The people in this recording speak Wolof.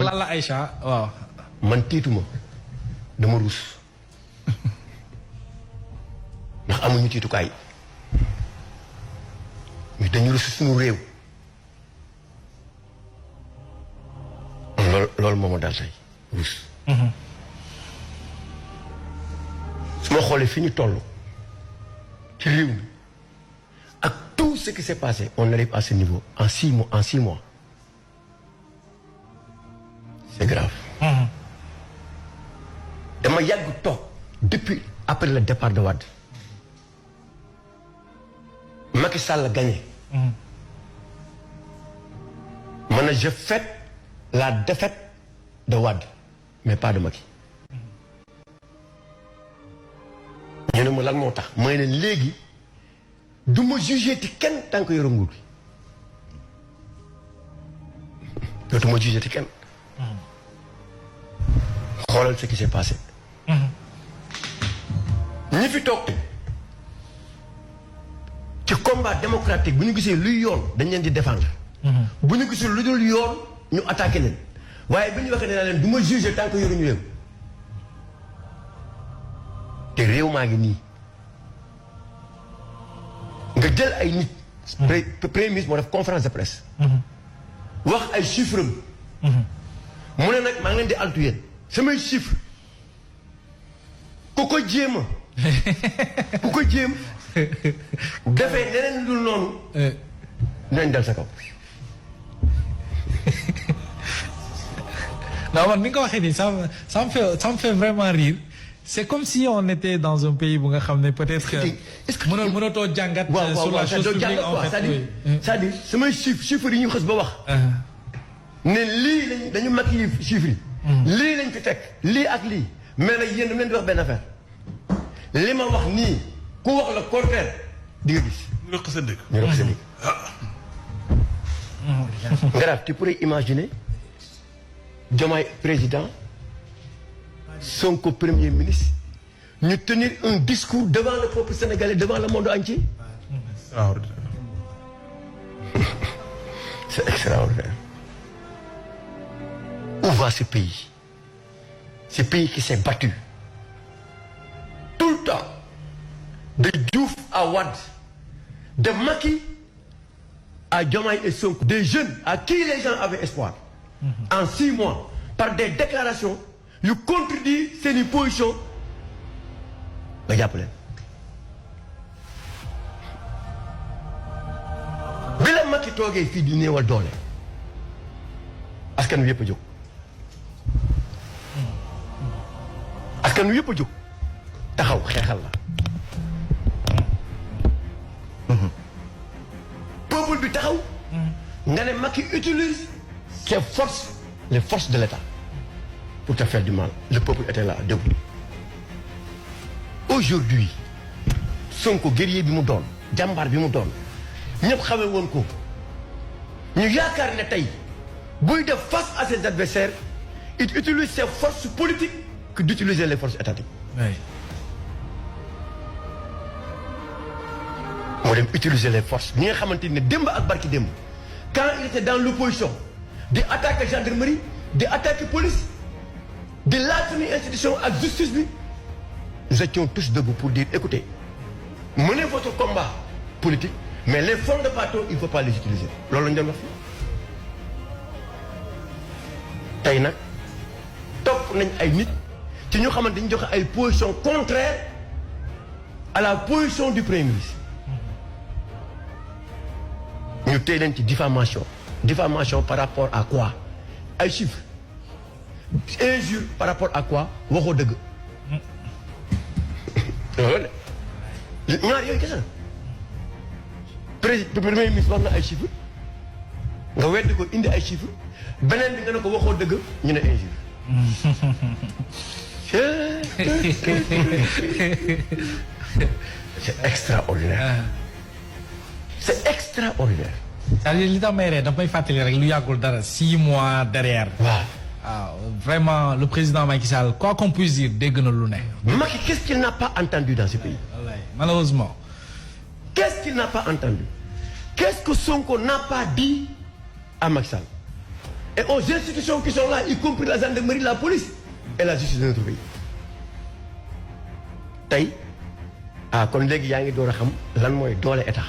Lalla Aïcha waaw. man tiituma dama ruus ndax amuñu tiitukaay mais dañu ruus suñu réew loolu moo ma dal tey ruus. su ma xoolee fi ñu toll ci réew mi ak tout ce qui s'est passé on arrive à ce niveau en 6 mois c'est grave. dama yàgg toog depuis après le départ de Wade Macky Sall a gagné. man je fête la défaite de Wade mais pas de Macky. ñu ne ma lan moo tax mooy ne léegi du ma jugé ti kenn tant que yore nguur gi dootuma jugé ti kenn. xoolal ce qui s'est passé. ñi fi toog ci combat démocratique bu ñu gisee luy yoon dañ leen di défendre. bu ñu gisee lu dul yoon ñu attaqué leen waaye bi ñu waxee ne naa leen du ma jugé tant que yoruñu réew te réew maa ngi nii nga jël ay nit. premier ministre moo def conférence de presse. wax ay chiffres am. mu ne nag maa ngi leen di altu yéen samay chiffres ku ko jéem defee leneen dul noonu. dinañ dal sa kaw. non man mi nga ko waxee nii ça me fait vraiment rire c'est comme si on était dans un pays bu nga xam ne peut-être que mënatoo jàngat sur la chose publique en fait. c'est-à-dire samay chiffres yi ñu xës ba wax. ne lii lañ dañu maquiller chiffres yi. lii lañ fi teg lii ak lii mais nag yéen dama leen di wax benn affaire li ma wax nii ku wax le contraire di nga gis. ñu rëq sa dëkk. ñu rëq sa dëkk. Grave, tu pourrais imaginer Diomaye président Sonko premier ministre ñu tenir un discours devant le peuple sénégalais devant le monde entier. C'est extraordinaire. Où va ce pays? Ce pays qui s'est battu tout le temps de Diouf à Wade, de Macky à Diomaye et Sonko, des jeunes à qui les gens avaient espoir. En 6 mois, par des déclarations, yu contredit seeni position nga jàpp leen. bi la Macky toogee fii di néewal doole askan wi yëpp a jóg. askan wi yëpp a jóg taxaw xeexal la. peuple bi taxaw. nga ne Macky utilise ses forces, les forces de l'État pour te faire du mal. Le peuple était là debout. Aujourd'hui Sonko guerrier bi mu doon jàmbaar bi mu doon ñëpp xamee woon ko ñu yaakaar ne tey buy def face à ses adversaires il utilise ses forces politiques que d'utiliser les forces étatiques. Oui. moo dem utiliser les forces ñi nga xamante ne démb ak barki démb quand il était dans l'opposition di attaquer gendarmerie di attaquer police di laaj suñuy institution ak justice bi nous étions tous debout pour dire écoutez menez votre combat politique mais les fonds de bateau il faut pas les utiliser loolu la ñu doon wax tey nag topp nañ ay nit ci ñu xamante dañu joxe ay positions contraires à la position du premier ministre ñu tey leen ci diffamation par rapport à quoi ay chiffres injure par rapport à quoi waxoo dëgg ñaar yooyu kese premier ministre wax na ay chiffres nga weddi ko indi ay chiffres beneen bi nga ne ko waxoo dëgg ñu ne injure. C'est extraordinaire. C'est extraordinaire. c'est-à-dire li tax may ree daf may fàttali rek lu yàggul dara 6 mois derrière. waaw vraiment le président Macky Sall quoi qu'on puisse dire dégg na lu ne. Macky qu'est-ce qu'il n'a pas entendu dans ce pays? Malheureusement. Qu'est-ce qu'il n'a pas entendu? Qu'est-ce que Sonko n'a pas dit à Macky Sall? et aux institutions qui sont là, y compris la gendarmerie, la police et la justice de notre pays. Tay kon léegi yaa ngi door a xam lan mooy doole état.